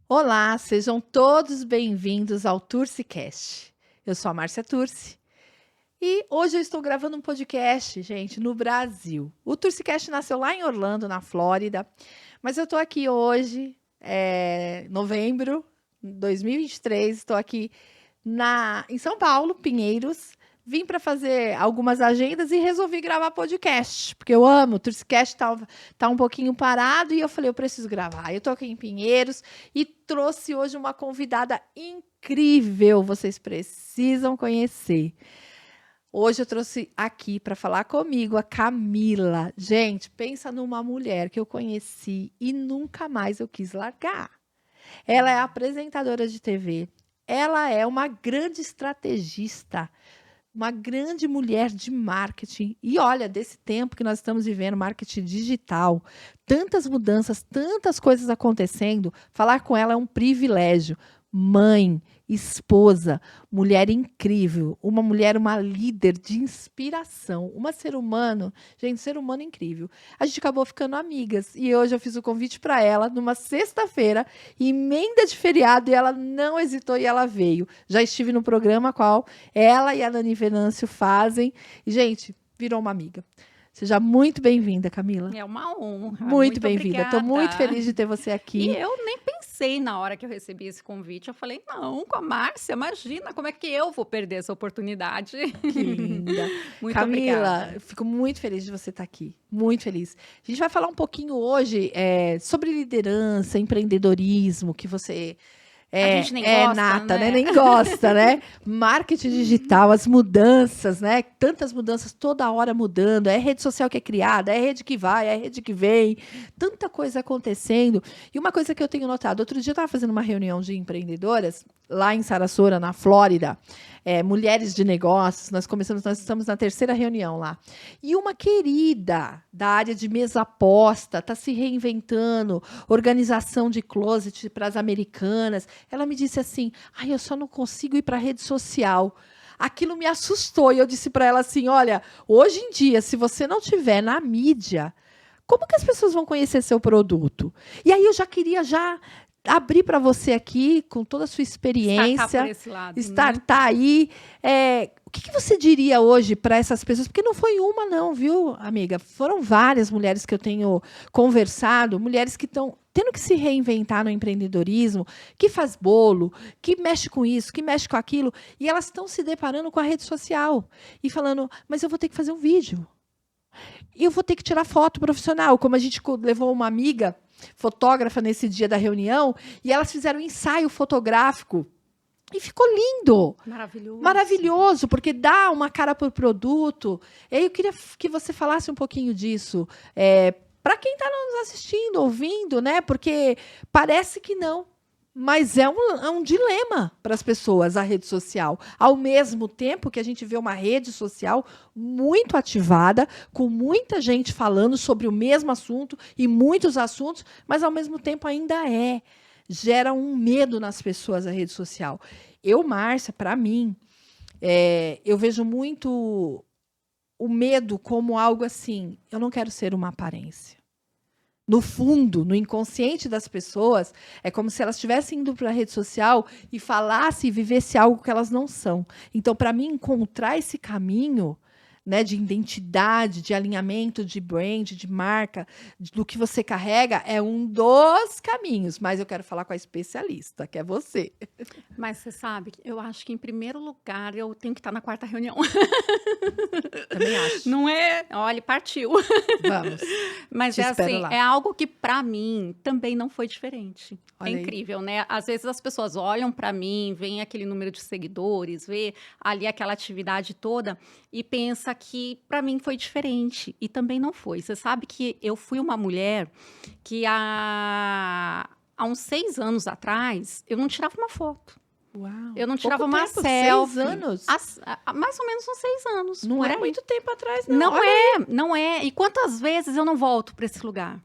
Olá, sejam todos bem-vindos ao TurciCast. Eu sou a Márcia Turci e hoje eu estou gravando um podcast, gente, no Brasil. O TurciCast nasceu lá em Orlando, na Flórida, mas eu estou aqui hoje, novembro de 2023, estou aqui em São Paulo, Pinheiros. Vim para fazer algumas agendas e resolvi gravar podcast, porque eu amo. O TurciCast tá um pouquinho parado e eu falei, eu preciso gravar. Eu tô aqui em Pinheiros e trouxe hoje uma convidada incrível, vocês precisam conhecer. Hoje eu trouxe aqui para falar comigo a Camila. Gente, pensa numa mulher que eu conheci e nunca mais eu quis largar. Ela é apresentadora de TV, ela é uma grande estrategista, uma grande mulher de marketing. E olha, desse tempo que nós estamos vivendo, marketing digital, tantas mudanças, tantas coisas acontecendo, falar com ela é um privilégio. Mãe, esposa, mulher incrível, uma líder de inspiração, uma ser humano, gente, ser humano incrível. A gente acabou ficando amigas e hoje eu fiz o convite para ela numa sexta-feira, emenda de feriado, e ela não hesitou e ela veio. Já estive no programa qual ela e a Dani Venâncio fazem e, gente, virou uma amiga. Seja muito bem-vinda, Camila. É uma honra. Muito bem-vinda. Estou muito feliz de ter você aqui. E eu nem pensei na hora que eu recebi esse convite. Eu falei, não, com a Márcia, imagina, como é que eu vou perder essa oportunidade? Que linda. Muito Camila, obrigada. fico muito feliz de você estar aqui. Muito feliz. A gente vai falar um pouquinho hoje sobre liderança, empreendedorismo, que você... A gente nem gosta, nata, né? Nem gosta, né? Marketing digital, as mudanças, né? Tantas mudanças, toda hora mudando. É rede social que é criada, é rede que vai, é rede que vem. Tanta coisa acontecendo. E uma coisa que eu tenho notado, outro dia eu estava fazendo uma reunião de empreendedoras lá em Sarasota, na Flórida, mulheres de negócios. Nós estamos na terceira reunião lá. E uma querida da área de mesa aposta, está se reinventando, organização de closet para as americanas. Ela me disse assim, eu só não consigo ir para a rede social. Aquilo me assustou e eu disse para ela assim, olha, hoje em dia, se você não tiver na mídia, como que as pessoas vão conhecer seu produto? E aí eu já queria abrir para você aqui, com toda a sua experiência, Startar por esse lado, startar aí. O que você diria hoje para essas pessoas? Porque não foi uma, não, viu, amiga? Foram várias mulheres que eu tenho conversado, mulheres que estão tendo que se reinventar no empreendedorismo, que faz bolo, que mexe com isso, que mexe com aquilo, e elas estão se deparando com a rede social e falando, mas eu vou ter que fazer um vídeo. E eu vou ter que tirar foto profissional, como a gente levou uma amiga fotógrafa nesse dia da reunião, e elas fizeram um ensaio fotográfico e ficou lindo. Maravilhoso. Maravilhoso, porque dá uma cara para o produto. E aí eu queria que você falasse um pouquinho disso, para quem está nos assistindo, ouvindo, né? Porque parece que não, mas é um dilema para as pessoas, a rede social. Ao mesmo tempo que a gente vê uma rede social muito ativada, com muita gente falando sobre o mesmo assunto e muitos assuntos, mas, ao mesmo tempo, ainda gera um medo nas pessoas a rede social. Eu, Márcia, para mim, eu vejo muito o medo como algo assim, eu não quero ser uma aparência. No fundo, no inconsciente das pessoas, é como se elas estivessem indo para a rede social e falassem e vivessem algo que elas não são. Então, para mim, encontrar esse caminho, né, de identidade, de alinhamento, de brand, de marca, do que você carrega, é um dos caminhos. Mas eu quero falar com a especialista, que é você. Mas você sabe, eu acho que, em primeiro lugar, eu tenho que estar na quarta reunião. Também acho. Não é? Olha, partiu. Vamos. Mas Te é espero assim, lá. é algo que para mim também não foi diferente. Olha É aí. incrível, né? Às vezes as pessoas olham para mim, veem aquele número de seguidores, vê ali aquela atividade toda e pensa que para mim foi diferente. E também não foi. Você sabe que eu fui uma mulher que há uns 6 anos atrás eu não tirava uma foto. Uau. Eu não tirava Pouco uma tempo, selfie. 6 anos? Mais ou menos uns 6 anos. Não por é aí. muito tempo atrás, não. Não Olha é, não é. E quantas vezes eu não volto para esse lugar?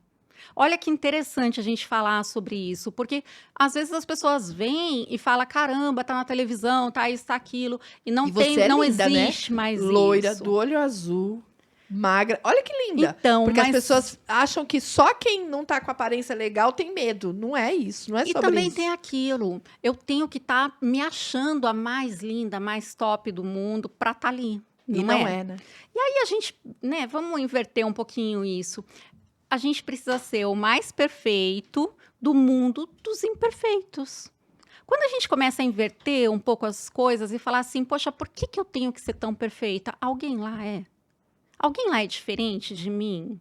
Olha que interessante a gente falar sobre isso, porque às vezes as pessoas vêm e falam, caramba, tá na televisão, tá isso, tá aquilo, e não E você é não linda, né? existe mais Loira, isso. do olho azul. magra. Olha que linda. Então, Porque as mas pessoas acham que só quem não tá com aparência legal tem medo. Não é isso, não é e sobre também isso. tem aquilo, eu tenho que estar me achando a mais linda, mais top do mundo para estar ali, E não não é? é, né? E a gente, né, vamos inverter um pouquinho isso. A gente precisa ser o mais perfeito do mundo dos imperfeitos. Quando a gente começa a inverter um pouco as coisas e falar assim, poxa, por que que eu tenho que ser tão perfeita? Alguém lá é. Alguém lá é diferente de mim?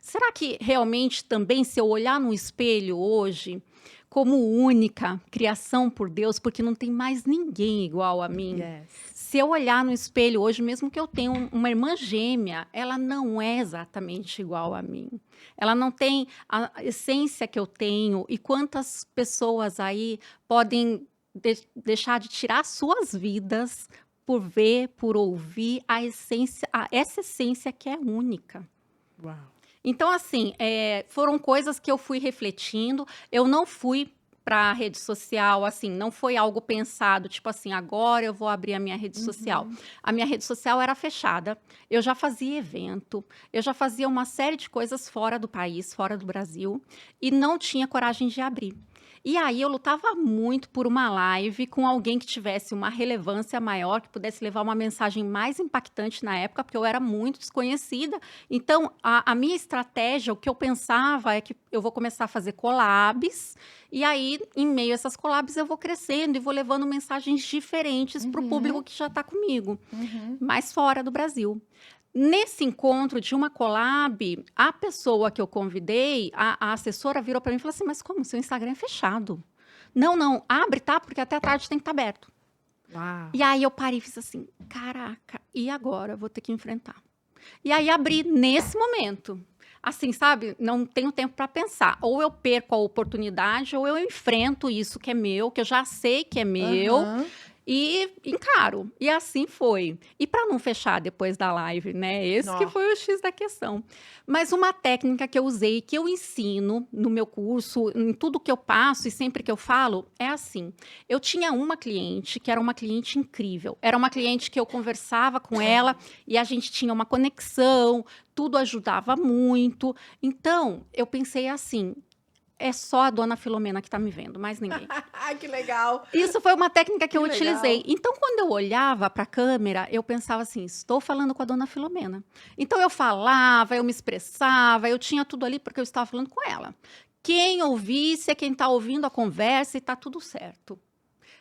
Será que realmente também, se eu olhar no espelho hoje, como única criação por Deus, porque não tem mais ninguém igual a mim, Yes. se eu olhar no espelho hoje, mesmo que eu tenha uma irmã gêmea, ela não é exatamente igual a mim. Ela não tem a essência que eu tenho. E quantas pessoas aí podem deixar de tirar suas vidas por ver, por ouvir a essência, essa essência que é única. Uau. Então, assim, foram coisas que eu fui refletindo. Eu não fui para a rede social, assim, não foi algo pensado, tipo assim, agora eu vou abrir a minha rede social. A minha rede social era fechada, eu já fazia evento, eu já fazia uma série de coisas fora do país, fora do Brasil, e não tinha coragem de abrir. E aí eu lutava muito por uma live com alguém que tivesse uma relevância maior, que pudesse levar uma mensagem mais impactante na época, porque eu era muito desconhecida. Então, a minha estratégia, o que eu pensava é que eu vou começar a fazer collabs, e aí, em meio a essas collabs, eu vou crescendo e vou levando mensagens diferentes para o público que já está comigo, mas fora do Brasil. Nesse encontro de uma collab, a pessoa que eu convidei, a assessora virou para mim e falou assim, mas como? Seu Instagram é fechado. Não, não, abre, tá? Porque até a tarde tem que estar aberto. Uau. E aí eu parei e fiz assim, caraca, e agora? Eu vou ter que enfrentar. E aí abri nesse momento. Assim, sabe? Não tenho tempo para pensar. Ou eu perco a oportunidade, ou eu enfrento isso que é meu, que eu já sei que é meu, Aham. e encaro. E assim foi. E para não fechar depois da live, né? Esse que Nó. foi o X da questão. Mas uma técnica que eu usei, que eu ensino no meu curso, em tudo que eu passo e sempre que eu falo, é assim. Eu tinha uma cliente que era uma cliente incrível. Era uma cliente que eu conversava com ela e a gente tinha uma conexão, tudo ajudava muito. Então, eu pensei assim, é só a dona Filomena que está me vendo, mais ninguém. Ai, que legal. Isso foi uma técnica que Que eu legal. utilizei. Então, quando eu olhava para a câmera, eu pensava assim: estou falando com a dona Filomena. Então, eu falava, eu me expressava, eu tinha tudo ali porque eu estava falando com ela. Quem ouvisse é quem está ouvindo a conversa e está tudo certo.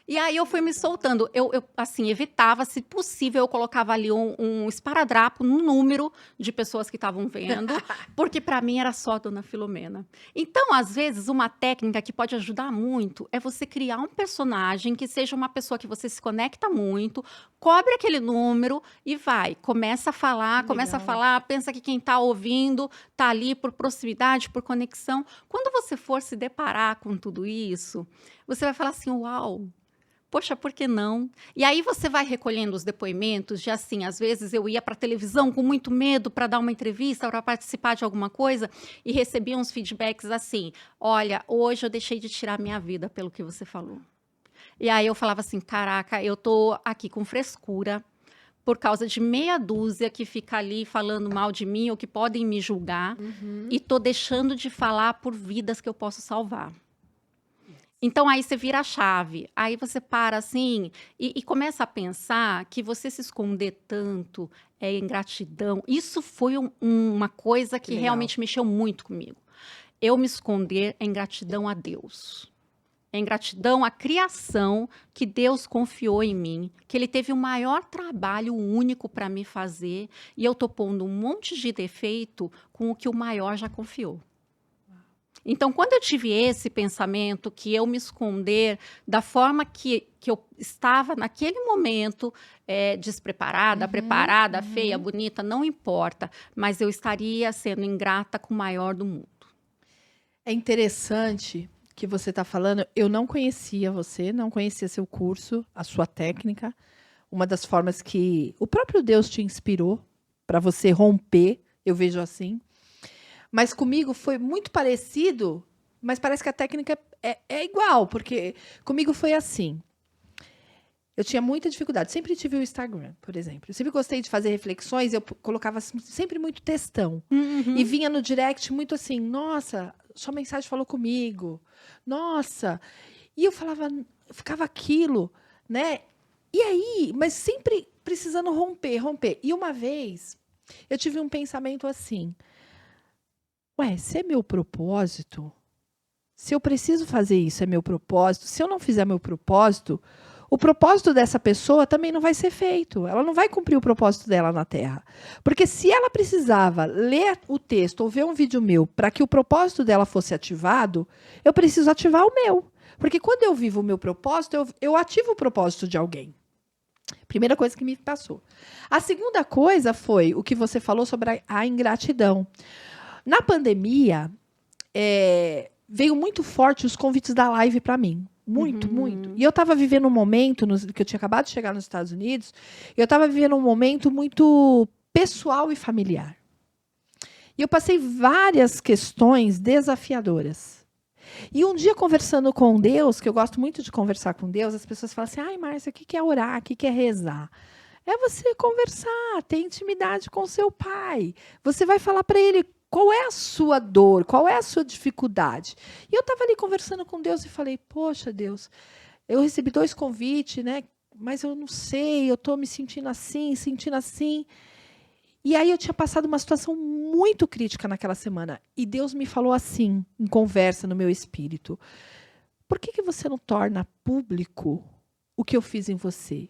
E aí eu fui me soltando. Eu, assim, evitava, se possível, eu colocava ali um esparadrapo no número de pessoas que estavam vendo, porque para mim era só a dona Filomena. Então, às vezes, uma técnica que pode ajudar muito é você criar um personagem que seja uma pessoa que você se conecta muito, cobre aquele número e vai. Começa a falar, pensa que quem está ouvindo está ali por proximidade, por conexão. Quando você for se deparar com tudo isso, você vai falar assim, uau, poxa, por que não? E aí você vai recolhendo os depoimentos de assim, às vezes eu ia para a televisão com muito medo para dar uma entrevista, para participar de alguma coisa e recebia uns feedbacks assim, olha, hoje eu deixei de tirar minha vida pelo que você falou. E aí eu falava assim, caraca, eu tô aqui com frescura por causa de meia dúzia que fica ali falando mal de mim ou que podem me julgar e tô deixando de falar por vidas que eu posso salvar. Então, aí você vira a chave, aí você para assim e começa a pensar que você se esconder tanto é ingratidão. Isso foi uma coisa que legal. realmente mexeu muito comigo. Eu me esconder é ingratidão a Deus. É ingratidão à criação que Deus confiou em mim, que Ele teve o maior trabalho único para me fazer e eu estou pondo um monte de defeito com o que o maior já confiou. Então, quando eu tive esse pensamento que eu me esconder da forma que eu estava naquele momento, despreparada, preparada, feia, bonita, não importa, mas eu estaria sendo ingrata com o maior do mundo. É interessante que você está falando. Eu não conhecia você, não conhecia seu curso, a sua técnica. Uma das formas que o próprio Deus te inspirou para você romper, eu vejo assim. Mas comigo foi muito parecido, mas parece que a técnica é igual, porque comigo foi assim. Eu tinha muita dificuldade. Sempre tive o Instagram, por exemplo. Eu sempre gostei de fazer reflexões. Eu colocava sempre muito textão. E vinha no direct muito assim, nossa, sua mensagem falou comigo. Nossa. E eu ficava aquilo, né? E aí, mas sempre precisando romper. E uma vez, eu tive um pensamento assim, ué, se é meu propósito, se eu preciso fazer isso, é meu propósito, se eu não fizer meu propósito, o propósito dessa pessoa também não vai ser feito. Ela não vai cumprir o propósito dela na Terra. Porque se ela precisava ler o texto ou ver um vídeo meu para que o propósito dela fosse ativado, eu preciso ativar o meu. Porque quando eu vivo o meu propósito, eu ativo o propósito de alguém. Primeira coisa que me passou. A segunda coisa foi o que você falou sobre a ingratidão. Na pandemia, veio muito forte os convites da live para mim. Muito. E eu estava vivendo um momento, que eu tinha acabado de chegar nos Estados Unidos, eu estava vivendo um momento muito pessoal e familiar. E eu passei várias questões desafiadoras. E um dia, conversando com Deus, que eu gosto muito de conversar com Deus, as pessoas falam assim, ai, Márcia, o que é orar? O que é rezar? É você conversar, ter intimidade com seu pai. Você vai falar para ele qual é a sua dor, qual é a sua dificuldade. E eu estava ali conversando com Deus e falei, poxa, Deus, eu recebi 2 convites, né? Mas eu não sei, eu estou me sentindo assim. E aí eu tinha passado uma situação muito crítica naquela semana. E Deus me falou assim, em conversa no meu espírito. Por que você não torna público o que eu fiz em você?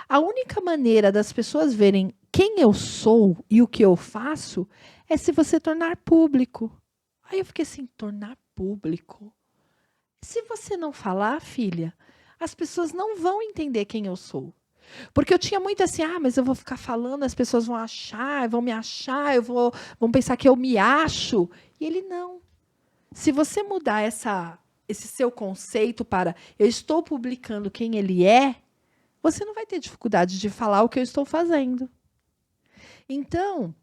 A única maneira das pessoas verem quem eu sou e o que eu faço é se você tornar público. Aí eu fiquei assim, tornar público? Se você não falar, filha, as pessoas não vão entender quem eu sou. Porque eu tinha muito assim, mas eu vou ficar falando, as pessoas vão achar, vão me achar, vão pensar que eu me acho. E ele não. Se você mudar esse seu conceito para eu estou publicando quem ele é, você não vai ter dificuldade de falar o que eu estou fazendo. Então,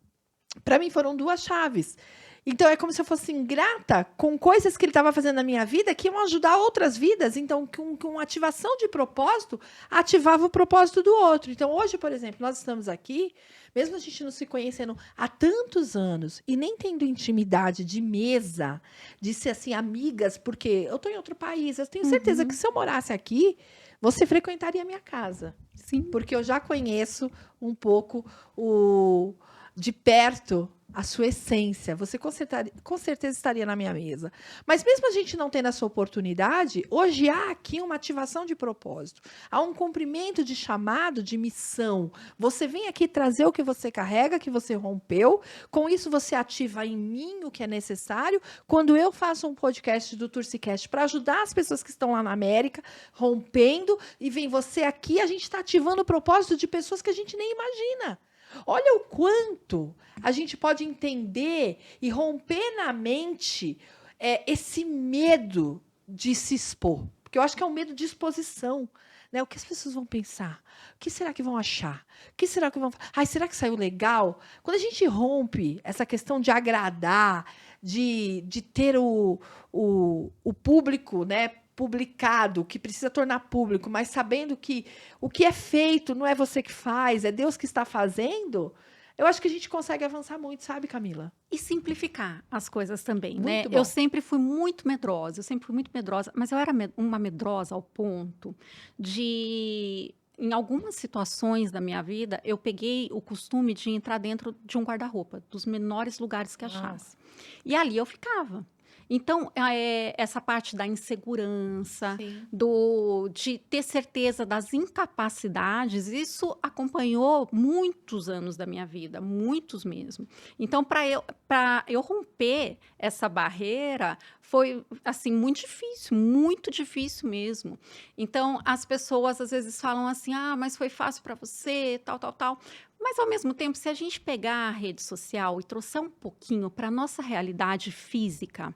para mim foram 2 chaves. Então, é como se eu fosse ingrata com coisas que ele estava fazendo na minha vida que iam ajudar outras vidas. Então, com ativação de propósito, ativava o propósito do outro. Então, hoje, por exemplo, nós estamos aqui, mesmo a gente não se conhecendo há tantos anos e nem tendo intimidade de mesa, de ser assim, amigas, porque eu estou em outro país. Eu tenho certeza que se eu morasse aqui, você frequentaria a minha casa. Sim. Porque eu já conheço um pouco de perto a sua essência. Você com certeza estaria na minha mesa. Mas mesmo a gente não tendo essa oportunidade, hoje há aqui uma ativação de propósito. Há um cumprimento de chamado, de missão. Você vem aqui trazer o que você carrega, que você rompeu. Com isso, você ativa em mim o que é necessário. Quando eu faço um podcast do TursiCast para ajudar as pessoas que estão lá na América, rompendo, e vem você aqui, a gente está ativando o propósito de pessoas que a gente nem imagina. Olha o quanto a gente pode entender e romper na mente esse medo de se expor. Porque eu acho que é um medo de exposição. Né? O que as pessoas vão pensar? O que será que vão achar? O que será que vão... será que saiu legal? Quando a gente rompe essa questão de agradar, de ter o público, né, publicado, que precisa tornar público, mas sabendo que o que é feito não é você que faz, é Deus que está fazendo, eu acho que a gente consegue avançar muito, sabe, Camila? E simplificar as coisas também, Muito né? bom. Eu sempre fui muito medrosa, mas eu era uma medrosa ao ponto de, em algumas situações da minha vida, eu peguei o costume de entrar dentro de um guarda-roupa, dos menores lugares que achasse. E ali eu ficava. Então, essa parte da insegurança, Sim. de ter certeza das incapacidades, isso acompanhou muitos anos da minha vida, muitos mesmo. Então, para eu romper essa barreira, foi assim muito difícil mesmo. Então, as pessoas às vezes falam assim, mas foi fácil para você, tal. Mas, ao mesmo tempo, se a gente pegar a rede social e trouxer um pouquinho para a nossa realidade física,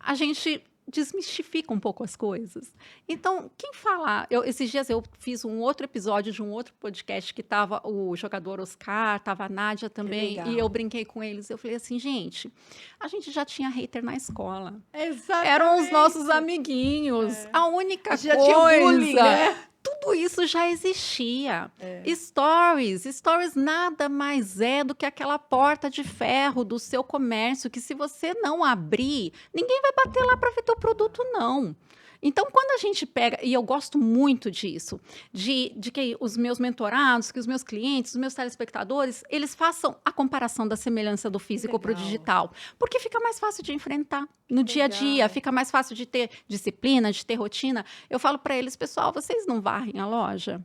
a gente desmistifica um pouco as coisas. Então, quem fala... esses dias eu fiz um outro episódio de um outro podcast que estava o jogador Oscar, estava a Nádia também, e eu brinquei com eles. Eu falei assim, gente, a gente já tinha hater na escola. Exatamente. Eram os nossos amiguinhos. A única coisa... Já tinha bullying, né? Tudo isso já existia. Stories nada mais é do que aquela porta de ferro do seu comércio, que se você não abrir, ninguém vai bater lá para ver teu produto, não. Então, quando a gente pega, e eu gosto muito disso, de que os meus mentorados, que os meus clientes, os meus telespectadores, eles façam a comparação da semelhança do físico para o digital, porque fica mais fácil de enfrentar no dia a dia, fica mais fácil de ter disciplina, de ter rotina. Eu falo para eles, pessoal, vocês não varrem a loja?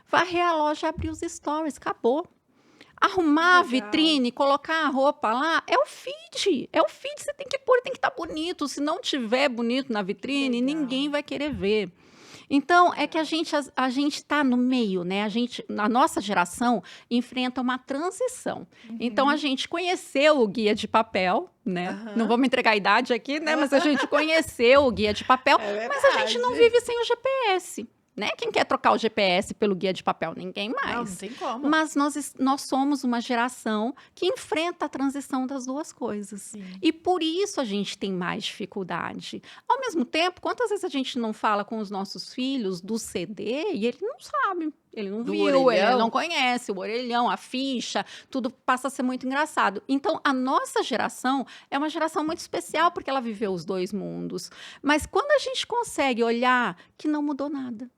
Varrer a loja, abrir os stories, acabou. Arrumar a vitrine, colocar a roupa lá, é o feed. É o feed, você tem que pôr, tem que estar bonito. Se não tiver bonito na vitrine, ninguém vai querer ver. Então, é que a gente está no meio, né? A nossa geração enfrenta uma transição. Então, a gente conheceu o guia de papel, né? Não vou me entregar a idade aqui, né? Mas a gente conheceu o guia de papel, mas a gente não vive sem o GPS. Né? Quem quer trocar o GPS pelo guia de papel? Ninguém mais. Não tem como. Mas nós somos uma geração que enfrenta a transição das duas coisas. Sim. E por isso a gente tem mais dificuldade. Ao mesmo tempo, quantas vezes a gente não fala com os nossos filhos do CD e ele não sabe, ele não viu, ele não conhece o orelhão, a ficha, tudo passa a ser muito engraçado. Então, a nossa geração é uma geração muito especial porque ela viveu os dois mundos. Mas quando a gente consegue olhar que não mudou nada,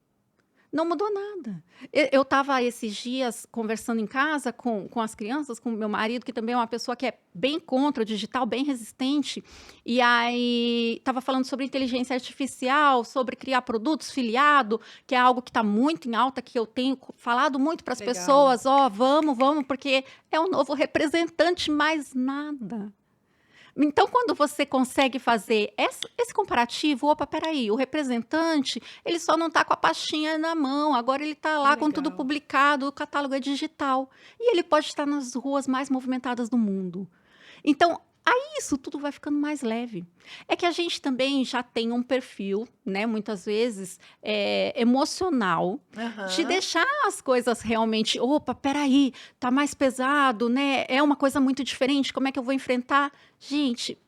não mudou nada. Eu estava esses dias conversando em casa com as crianças, com o meu marido, que também é uma pessoa que é bem contra o digital, bem resistente. E aí estava falando sobre inteligência artificial, sobre criar produtos filiado, que é algo que está muito em alta, que eu tenho falado muito para as pessoas. Vamos, porque é o novo representante, mais nada. Então, quando você consegue fazer esse comparativo, peraí, o representante, ele só não está com a pastinha na mão, agora ele está lá com tudo publicado, o catálogo é digital. E ele pode estar nas ruas mais movimentadas do mundo. Então, aí isso tudo vai ficando mais leve. É que a gente também já tem um perfil, né, muitas vezes, emocional, de deixar as coisas realmente, peraí, tá mais pesado, né? É uma coisa muito diferente, como é que eu vou enfrentar? Gente,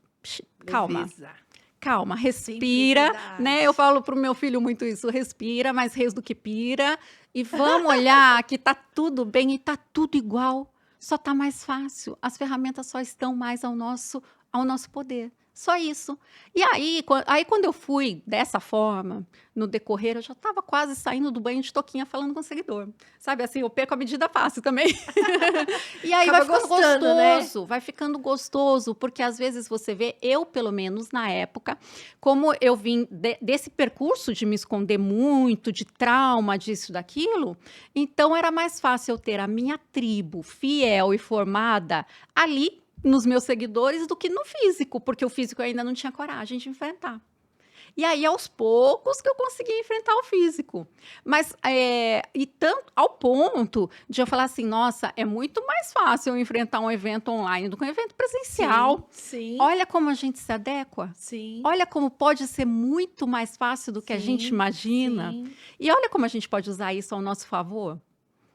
calma, respira, né? Eu falo pro meu filho muito isso, respira, mais res do que pira, e vamos olhar que tá tudo bem e tá tudo igual. Só está mais fácil, as ferramentas só estão mais ao nosso poder, só isso. E aí quando eu fui dessa forma, no decorrer, eu já estava quase saindo do banho de toquinha falando com o seguidor, sabe, assim, eu perco a medida fácil também. E aí vai ficando gostoso, né? Vai ficando gostoso, porque às vezes você vê, eu pelo menos na época, como eu vim desse percurso de me esconder muito, de trauma, disso, daquilo, então era mais fácil eu ter a minha tribo fiel e formada ali, nos meus seguidores, do que no físico, porque o físico eu ainda não tinha coragem de enfrentar. E aí, aos poucos, que eu consegui enfrentar o físico. Mas, e tanto ao ponto de eu falar assim, nossa, é muito mais fácil eu enfrentar um evento online do que um evento presencial. Sim. Olha como a gente se adequa. Sim. Olha como pode ser muito mais fácil do que a gente imagina. Sim. E olha como a gente pode usar isso ao nosso favor.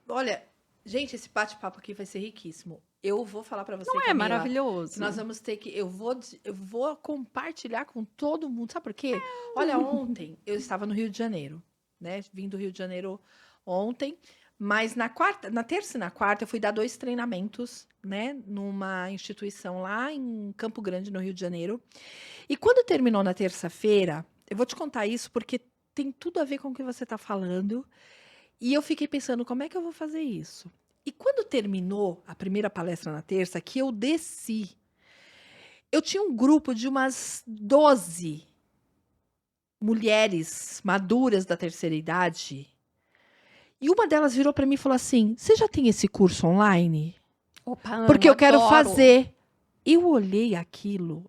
Olha, gente, esse bate-papo aqui vai ser riquíssimo. Eu vou falar para você, Não Camila, é maravilhoso? nós vamos ter que... Eu vou compartilhar com todo mundo. Sabe por quê? Olha, ontem eu estava no Rio de Janeiro, né? Vim do Rio de Janeiro ontem, mas na terça e na quarta eu fui dar 2 treinamentos, né? Numa instituição lá em Campo Grande, no Rio de Janeiro. E quando terminou na terça-feira, eu vou te contar isso porque tem tudo a ver com o que você está falando. E eu fiquei pensando, como é que eu vou fazer isso? E quando terminou a primeira palestra na terça, que eu desci, eu tinha um grupo de umas 12 mulheres maduras da terceira idade. E uma delas virou para mim e falou assim, você já tem esse curso online? Opa, porque eu quero fazer. Eu olhei aquilo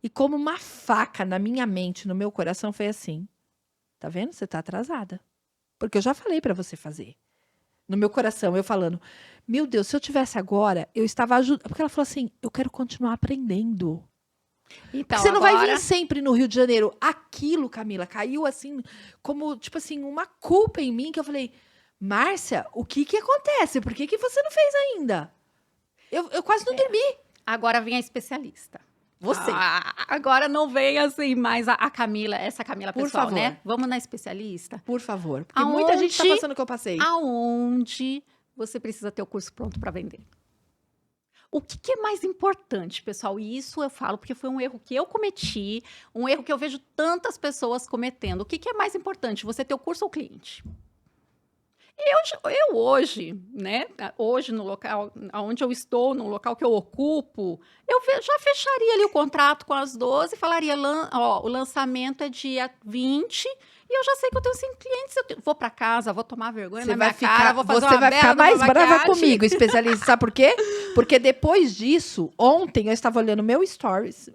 e como uma faca na minha mente, no meu coração, foi assim, tá vendo? Você tá atrasada. Porque eu já falei para você fazer. No meu coração, eu falando, meu Deus, se eu tivesse agora, eu estava ajudando. Porque ela falou assim, eu quero continuar aprendendo. Então, você não vai vir sempre no Rio de Janeiro. Aquilo, Camila, caiu assim, como, tipo assim, uma culpa em mim, que eu falei, Márcia, o que acontece? Por que você não fez ainda? Eu quase não dormi. Agora vem a especialista. Você. Agora não vem assim, mas a Camila, essa Camila Por pessoal, favor. né? Vamos na especialista? Por favor. Porque muita gente tá Aonde- passando o que eu passei. Aonde você precisa ter o curso pronto para vender? O que é mais importante, pessoal? E isso eu falo porque foi um erro que eu cometi, um erro que eu vejo tantas pessoas cometendo. O que é mais importante, você ter o curso ou o cliente? Eu hoje, né? Hoje no local onde eu estou, no local que eu ocupo, já fecharia ali o contrato com as 12 e falaria, ó, o lançamento é dia 20 e eu já sei que eu tenho 5 clientes. Vou para casa, vou tomar vergonha na minha cara, vou fazer você uma vai ficar bela mais numa brava maquiagem. comigo, especialista. Sabe por quê? Porque depois disso, ontem eu estava olhando meu stories,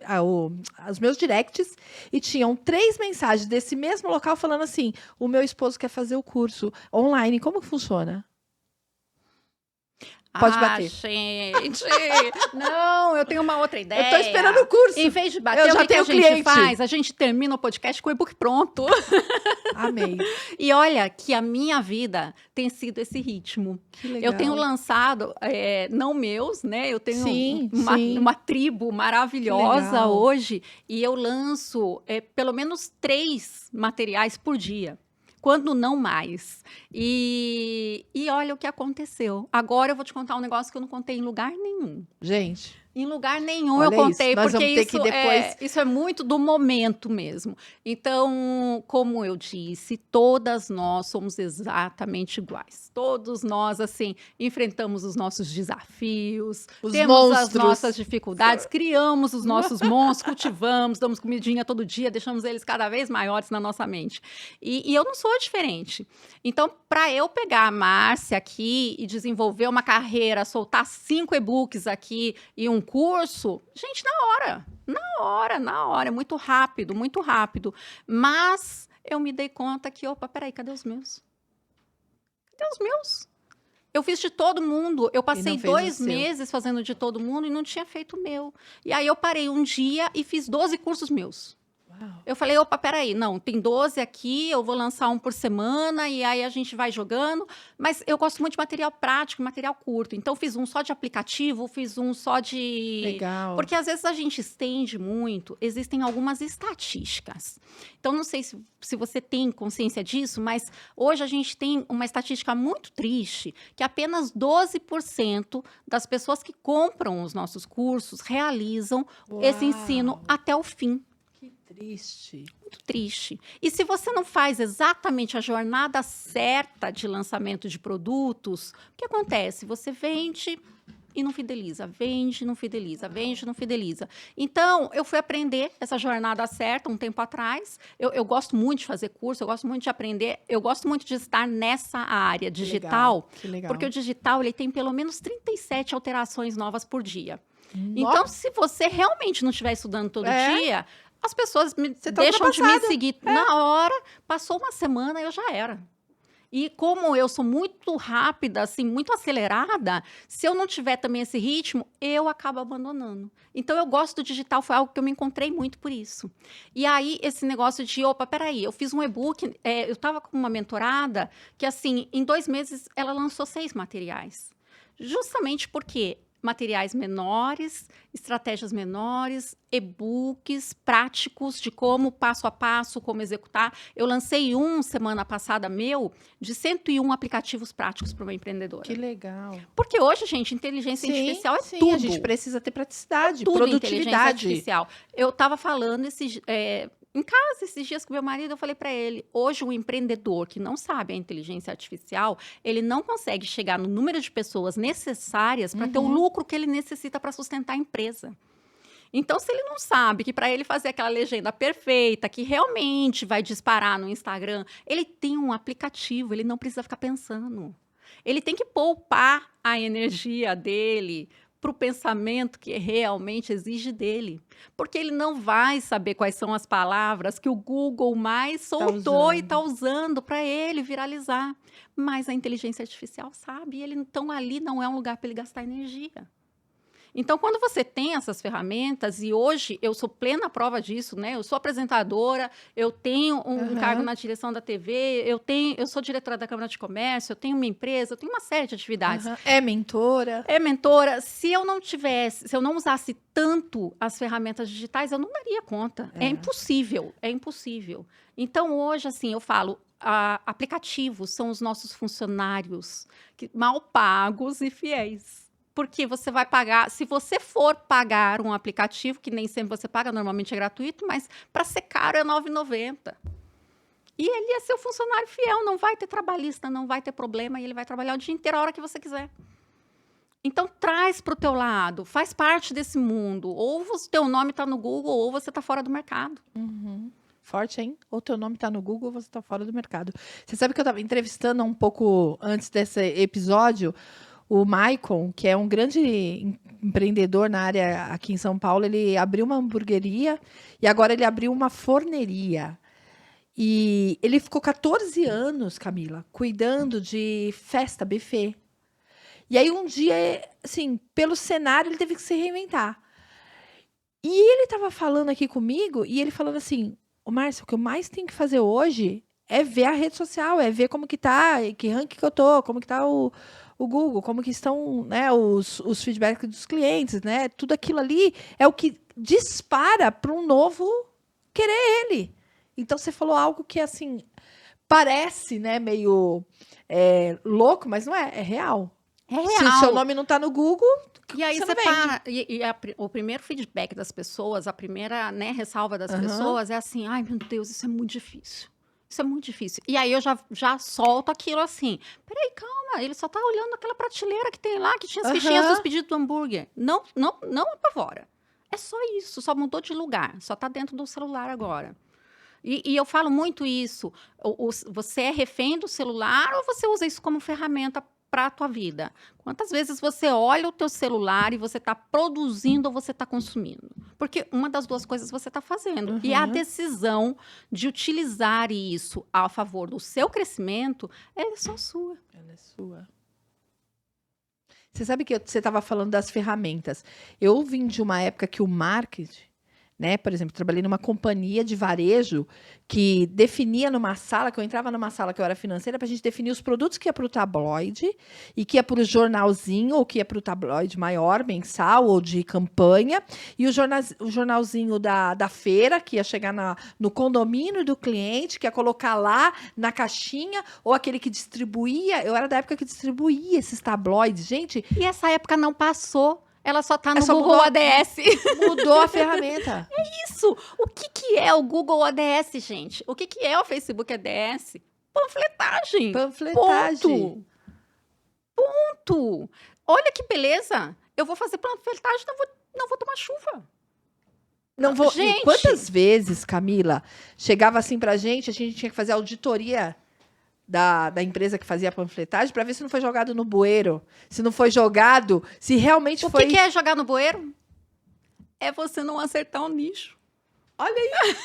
os meus directs, e tinham 3 mensagens desse mesmo local falando assim: o meu esposo quer fazer o curso online. Como que funciona? Pode bater. Gente, não, eu tenho uma outra ideia. Eu tô esperando o curso. Em vez de bater, Eu já o que a tenho gente cliente. faz? A gente termina o podcast com o e-book pronto. Amei. E olha que a minha vida tem sido esse ritmo. Que legal. Eu tenho lançado, não meus, né? Eu tenho Sim. uma tribo maravilhosa legal. hoje e eu lanço pelo menos 3 materiais por dia. Quando não mais. E olha o que aconteceu. Agora eu vou te contar um negócio que eu não contei em lugar nenhum. Gente, Em lugar nenhum olha eu contei, isso. Nós porque vamos ter que depois... isso é muito do momento mesmo. Então, como eu disse, todas nós somos exatamente iguais. Todos nós, assim, enfrentamos os nossos desafios, Os temos as monstros. nossas dificuldades, criamos os nossos monstros, cultivamos, damos comidinha todo dia, deixamos eles cada vez maiores na nossa mente. E eu não sou diferente. Então, para eu pegar a Márcia aqui e desenvolver uma carreira, soltar 5 e-books aqui e um curso, gente, na hora, muito rápido, muito rápido. Mas eu me dei conta que, opa, peraí, cadê os meus? Cadê os meus? Eu fiz de todo mundo, eu passei 2 meses fazendo de todo mundo e não tinha feito o meu. E aí eu parei um dia e fiz 12 cursos meus. Eu falei, opa, peraí, não, tem 12 aqui, eu vou lançar um por semana e aí a gente vai jogando, mas eu gosto muito de material prático, material curto, então eu fiz um só de aplicativo, fiz um só de... Legal. Porque às vezes a gente estende muito, existem algumas estatísticas. Então não sei se você tem consciência disso, mas hoje a gente tem uma estatística muito triste, que apenas 12% das pessoas que compram os nossos cursos realizam esse ensino até o fim. Que triste. Muito triste. E se você não faz exatamente a jornada certa de lançamento de produtos, o que acontece? Você vende e não fideliza, vende e não fideliza, vende e não fideliza. Então, eu fui aprender essa jornada certa um tempo atrás. Eu gosto muito de fazer curso, eu gosto muito de aprender, eu gosto muito de estar nessa área digital, Que legal. porque o digital ele tem pelo menos 37 alterações novas por dia. Nossa. Então, se você realmente não estiver estudando todo dia, as pessoas deixam de me seguir na hora, passou uma semana e eu já era. E como eu sou muito rápida, assim, muito acelerada, se eu não tiver também esse ritmo, eu acabo abandonando. Então, eu gosto do digital, foi algo que eu me encontrei muito por isso. E aí, esse negócio de, opa, peraí, eu fiz um e-book, eu estava com uma mentorada que, assim, em 2 meses, ela lançou 6 materiais. Justamente porque... materiais menores, estratégias menores, e-books práticos de como, passo a passo, como executar. Eu lancei semana passada meu, de 101 aplicativos práticos para uma empreendedora. Que legal. Porque hoje, gente, inteligência artificial é tudo. A gente precisa ter praticidade, tudo produtividade. Inteligência artificial. Eu estava falando em casa, esses dias com meu marido, eu falei para ele, hoje o empreendedor que não sabe a inteligência artificial, ele não consegue chegar no número de pessoas necessárias para ter o lucro que ele necessita para sustentar a empresa. Então, se ele não sabe que para ele fazer aquela legenda perfeita, que realmente vai disparar no Instagram, ele tem um aplicativo, ele não precisa ficar pensando. Ele tem que poupar a energia dele para o pensamento que realmente exige dele. Porque ele não vai saber quais são as palavras que o Google mais soltou e está usando para ele viralizar. Mas a inteligência artificial sabe, então ali não é um lugar para ele gastar energia. Então, quando você tem essas ferramentas, e hoje eu sou plena prova disso, né? Eu sou apresentadora, eu tenho um cargo na direção da TV, eu sou diretora da Câmara de Comércio, eu tenho uma empresa, eu tenho uma série de atividades. É mentora. É mentora. Se eu não usasse tanto as ferramentas digitais, eu não daria conta. É impossível, é impossível. Então, hoje, assim, eu falo, aplicativos são os nossos funcionários mal pagos e fiéis. Porque você vai pagar, se você for pagar um aplicativo, que nem sempre você paga, normalmente é gratuito, mas para ser caro é R$ 9,90. E ele é seu funcionário fiel, não vai ter trabalhista, não vai ter problema, e ele vai trabalhar o dia inteiro a hora que você quiser. Então, traz para o teu lado, faz parte desse mundo. Ou o teu nome está no Google, ou você está fora do mercado. Forte, hein? Ou teu nome está no Google, ou você está fora do mercado. Você sabe que eu estava entrevistando um pouco antes desse episódio o Maicon, que é um grande empreendedor na área aqui em São Paulo. Ele abriu uma hamburgueria e agora ele abriu uma forneria. E ele ficou 14 anos, Camila, cuidando de festa, buffet. E aí um dia, assim, pelo cenário, ele teve que se reinventar. E ele estava falando aqui comigo, e ele falando assim, ô Márcio, o que eu mais tenho que fazer hoje é ver a rede social, é ver como que tá, que ranking que eu tô, como que tá o Google, como que estão, né, os feedbacks dos clientes, né? Tudo aquilo ali é o que dispara para um novo querer ele. Então, você falou algo que, assim, parece, né, meio louco, mas não é, é real. É real. Se o seu nome não está no Google, e aí você para. O primeiro feedback das pessoas, a primeira, né, ressalva das pessoas é assim, ai, meu Deus, isso é muito difícil. Isso é muito difícil. E aí eu já solto aquilo assim. Peraí, calma, ele só tá olhando aquela prateleira que tem lá, que tinha as fichinhas dos pedidos do hambúrguer. Não apavora. É só isso, só mudou de lugar. Só tá dentro do celular agora. E eu falo muito isso. Você é refém do celular ou você usa isso como ferramenta para a tua vida? Quantas vezes você olha o teu celular e você está produzindo ou você está consumindo? Porque uma das duas coisas você está fazendo. E a decisão de utilizar isso a favor do seu crescimento é só sua. Ela é sua. Você sabe que você estava falando das ferramentas. Eu vim de uma época que o marketing, né? Por exemplo, trabalhei numa companhia de varejo que definia numa sala, que eu entrava numa sala que eu era financeira, para a gente definir os produtos que ia para o tabloide e que ia para o jornalzinho, ou que ia para o tabloide maior, mensal ou de campanha, e o jornalzinho da feira, que ia chegar no condomínio do cliente, que ia colocar lá na caixinha, ou aquele que distribuía. Eu era da época que distribuía esses tabloides, gente. E essa época não passou. Ela só está no Google ADS. Mudou a ferramenta. É isso. O que é o Google ADS, gente? O que é o Facebook ADS? Panfletagem. Panfletagem. Ponto. Olha que beleza. Eu vou fazer panfletagem, não vou tomar chuva. Não vou. Gente. Quantas vezes, Camila, chegava assim pra gente, a gente tinha que fazer auditoria da empresa que fazia a panfletagem para ver se não foi jogado no bueiro, se não foi jogado, se realmente foi... O que é jogar no bueiro? É você não acertar o nicho. Olha aí.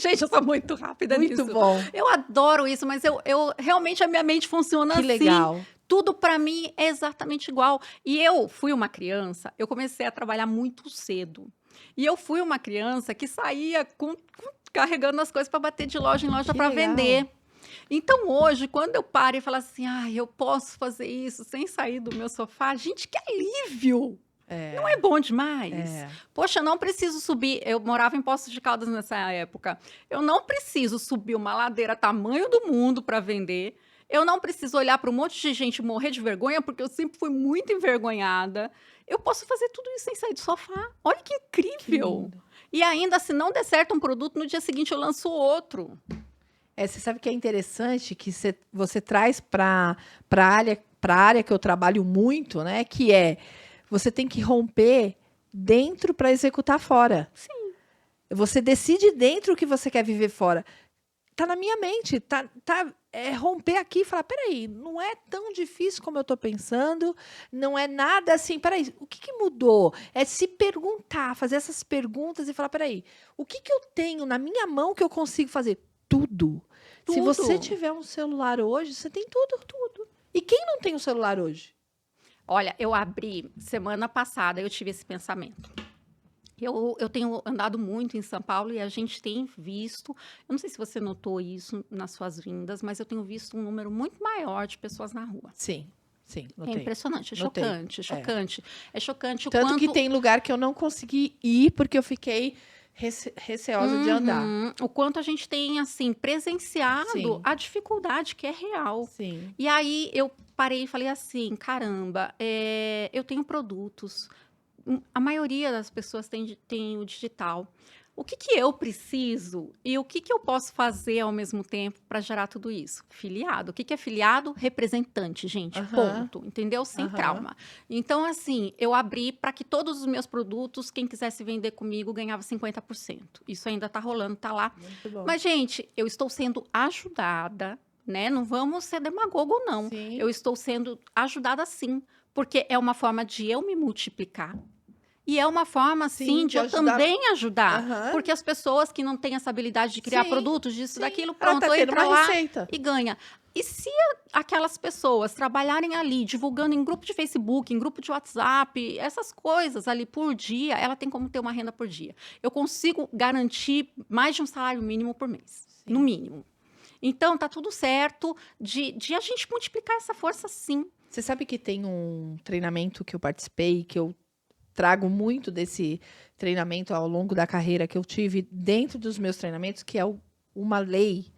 Gente, eu sou muito rápida nisso. Muito bom. Eu adoro isso, mas eu realmente a minha mente funciona assim. Que legal. Tudo para mim é exatamente igual. E eu fui uma criança, eu comecei a trabalhar muito cedo. E eu fui uma criança que saía carregando as coisas para bater de loja em loja para vender. Então, hoje, quando eu paro e falo assim, eu posso fazer isso sem sair do meu sofá, gente, que alívio! Não é bom demais? Poxa, eu não preciso subir. Eu morava em Poços de Caldas nessa época. Eu não preciso subir uma ladeira tamanho do mundo para vender. Eu não preciso olhar para um monte de gente morrer de vergonha, porque eu sempre fui muito envergonhada. Eu posso fazer tudo isso sem sair do sofá. Olha que incrível! E ainda, se não der certo um produto, no dia seguinte eu lanço outro. Você sabe que é interessante que você traz para a área que eu trabalho muito, né? Que você tem que romper dentro para executar fora. Sim. Você decide dentro o que você quer viver fora. Tá na minha mente, romper aqui e falar, peraí, não é tão difícil como eu estou pensando, não é nada assim, peraí, o que mudou? É se perguntar, fazer essas perguntas e falar, peraí, o que eu tenho na minha mão que eu consigo fazer? Tudo. Se você tiver um celular hoje, você tem tudo. E quem não tem um celular hoje? Olha, eu abri semana passada, eu tive esse pensamento. Eu tenho andado muito em São Paulo e a gente tem visto, eu não sei se você notou isso nas suas vindas, mas eu tenho visto um número muito maior de pessoas na rua. Sim, sim, É notei. impressionante, é Notei. chocante, é chocante. É chocante o Tanto que quanto. tem lugar que eu não consegui ir porque eu fiquei receosa de andar. O quanto a gente tem, assim, presenciado Sim. a dificuldade que é real. Sim. E aí eu parei e falei assim, caramba, eu tenho produtos, a maioria das pessoas tem o digital. O que que eu preciso e o que que eu posso fazer ao mesmo tempo para gerar tudo isso? Filiado. O que que é filiado? Representante, gente. Aham. Ponto. Entendeu? Sem Aham. trauma. Então, assim, eu abri para que todos os meus produtos, quem quisesse vender comigo, ganhava 50%. Isso ainda tá rolando, tá lá. Muito bom. Mas, gente, eu estou sendo ajudada, né? Não vamos ser demagogo, não. Sim. Eu estou sendo ajudada sim, porque é uma forma de eu me multiplicar. E é uma forma, Sim, sim, de de eu ajudar. também ajudar. Aham. Porque as pessoas que não têm essa habilidade de criar Sim, produtos, disso, sim. daquilo, Ela pronto, tá tendo entra uma lá receita. e ganha. E se aquelas pessoas trabalharem ali, divulgando em grupo de Facebook, em grupo de WhatsApp, essas coisas ali por dia, ela tem como ter uma renda por dia. Eu consigo garantir mais de um salário mínimo por mês, Sim. no mínimo. Então, tá tudo certo de a gente multiplicar essa força, sim. Você sabe que tem um treinamento que eu participei, que eu trago muito desse treinamento ao longo da carreira que eu tive dentro dos meus treinamentos, que é uma lei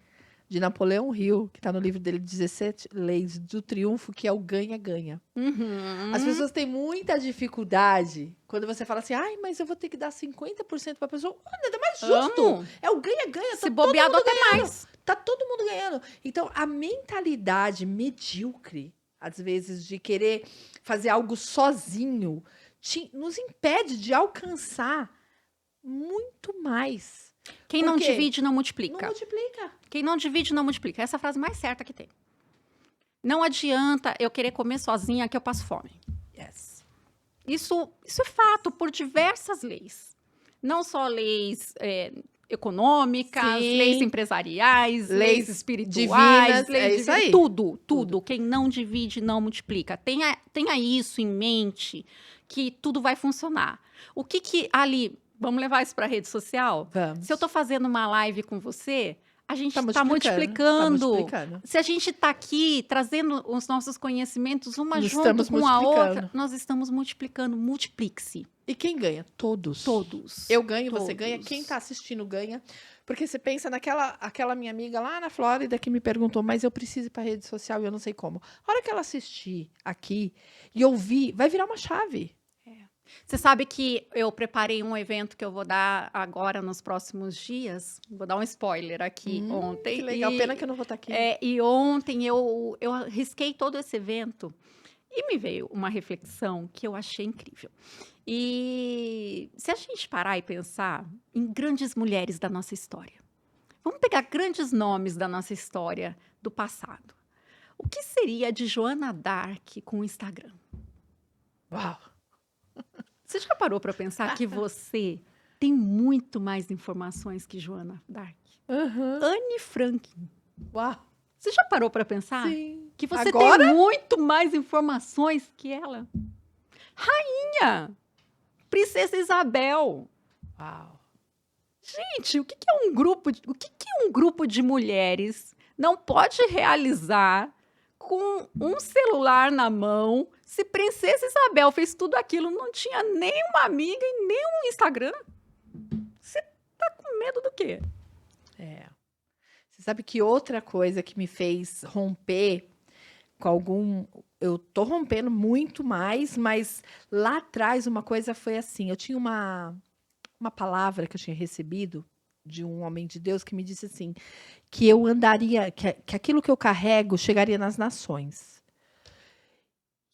de Napoleão Hill, que está no livro dele, 17 Leis do Triunfo, que é o ganha-ganha. As pessoas têm muita dificuldade quando você fala assim, ai, mas eu vou ter que dar 50% para a pessoa. Nada mais justo. Amo. É o ganha-ganha. Se bobeado até mais. Tá todo mundo ganhando. Então, a mentalidade medíocre, às vezes, de querer fazer algo sozinho, nos impede de alcançar muito mais. Quem Por não quê? divide, não multiplica. Não multiplica. Quem não divide, não multiplica. Essa é a frase mais certa que tem. Não adianta eu querer comer sozinha que eu passo fome. Yes. Isso é fato por diversas leis. Não só leis econômicas, Sim. leis empresariais, leis divinas, espirituais, leis isso aí. tudo. Quem não divide, não multiplica. Tenha isso em mente, que tudo vai funcionar. O que ali... Vamos levar isso para a rede social? Vamos. Se eu estou fazendo uma live com você, a gente Tá está multiplicando. multiplicando. Se a gente está aqui trazendo os nossos conhecimentos uma Nós junto estamos com a multiplicando. outra, nós estamos multiplicando. Multiplique-se. E quem ganha? Todos. Todos. Eu ganho, você Todos. ganha, quem está assistindo ganha. Porque você pensa aquela minha amiga lá na Flórida que me perguntou, mas eu preciso ir para rede social e eu não sei como. A hora que ela assistir aqui e ouvir, vai virar uma chave. Você sabe que eu preparei um evento que eu vou dar agora nos próximos dias. Vou dar um spoiler aqui ontem. Que legal, pena que eu não vou estar aqui. E ontem eu risquei todo esse evento e me veio uma reflexão que eu achei incrível. E se a gente parar e pensar em grandes mulheres da nossa história, vamos pegar grandes nomes da nossa história do passado. O que seria de Joana d'Arc com o Instagram? Uau! Você já parou para pensar que você tem muito mais informações que Joana d'Arc? Uhum. Anne Frank. Uau! Você já parou para pensar? Sim. Que você Agora? tem muito mais informações que ela. Rainha! Princesa Isabel. Uau! Gente, o que é um grupo de mulheres não pode realizar com um celular na mão? Se Princesa Isabel fez tudo aquilo, não tinha nem uma amiga e nem um Instagram? Você tá com medo do quê? Você sabe que outra coisa que me fez romper com algum... Eu tô rompendo muito mais, mas lá atrás uma coisa foi assim. Eu tinha uma palavra que eu tinha recebido de um homem de Deus que me disse assim, que eu andaria, que aquilo que eu carrego chegaria nas nações.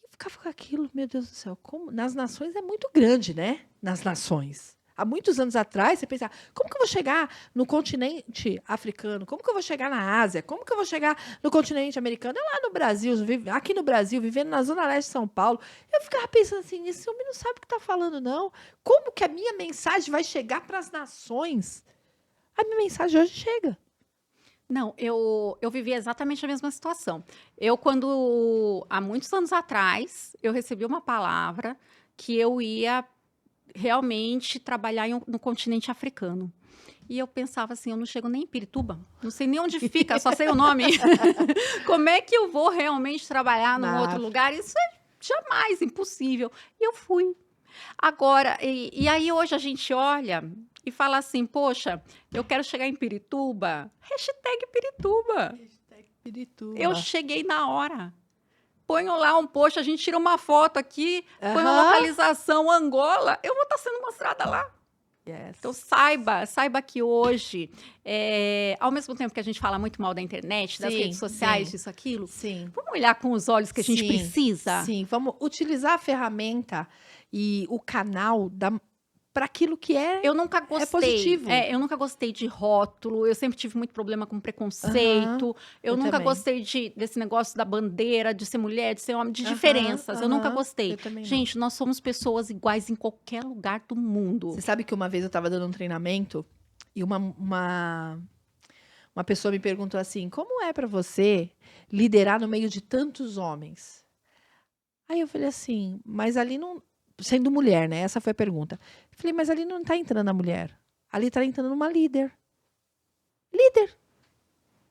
Eu ficava com aquilo, meu Deus do céu, como nas nações é muito grande, né? Nas nações. Há muitos anos atrás, você pensa, como que eu vou chegar no continente africano? Como que eu vou chegar na Ásia? Como que eu vou chegar no continente americano? É lá no Brasil, aqui no Brasil, vivendo na Zona Leste de São Paulo. Eu ficava pensando assim, esse homem não sabe o que está falando, não. Como que a minha mensagem vai chegar para as nações? A minha mensagem hoje chega. Não, eu vivi exatamente a mesma situação. Quando, há muitos anos atrás, eu recebi uma palavra que eu ia realmente trabalhar no continente africano. E eu pensava assim, eu não chego nem em Pirituba, não sei nem onde fica, só sei o nome. Como é que eu vou realmente trabalhar num outro lugar? Isso é jamais impossível. E eu fui. Agora, e aí hoje a gente olha e fala assim, poxa, eu quero chegar em Pirituba, hashtag Pirituba. Pirituba. Eu cheguei na hora. Ponho lá um post, a gente tira uma foto aqui, põe uma localização Angola, eu vou estar sendo mostrada lá. Yes. Então saiba que hoje, ao mesmo tempo que a gente fala muito mal da internet, das redes sociais, disso, aquilo, vamos olhar com os olhos que a gente precisa? Sim, vamos utilizar a ferramenta e o canal para aquilo que eu nunca gostei, positivo. Eu nunca gostei de rótulo, eu sempre tive muito problema com preconceito, eu nunca gostei desse negócio da bandeira, de ser mulher, de ser homem, de diferenças, eu nunca gostei. Gente, nós somos pessoas iguais em qualquer lugar do mundo. Você sabe que uma vez eu estava dando um treinamento e uma pessoa me perguntou assim, como é para você liderar no meio de tantos homens? Aí eu falei assim, mas ali não... Sendo mulher, né? Essa foi a pergunta. Eu falei, mas ali não está entrando a mulher. Ali está entrando uma líder. Líder.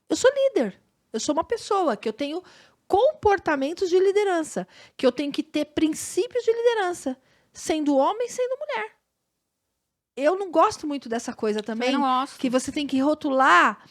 Eu sou líder. Eu sou uma pessoa que eu tenho comportamentos de liderança. Que eu tenho que ter princípios de liderança. Sendo homem, sendo mulher. Eu não gosto muito dessa coisa também. Eu não gosto. Que você tem que rotular...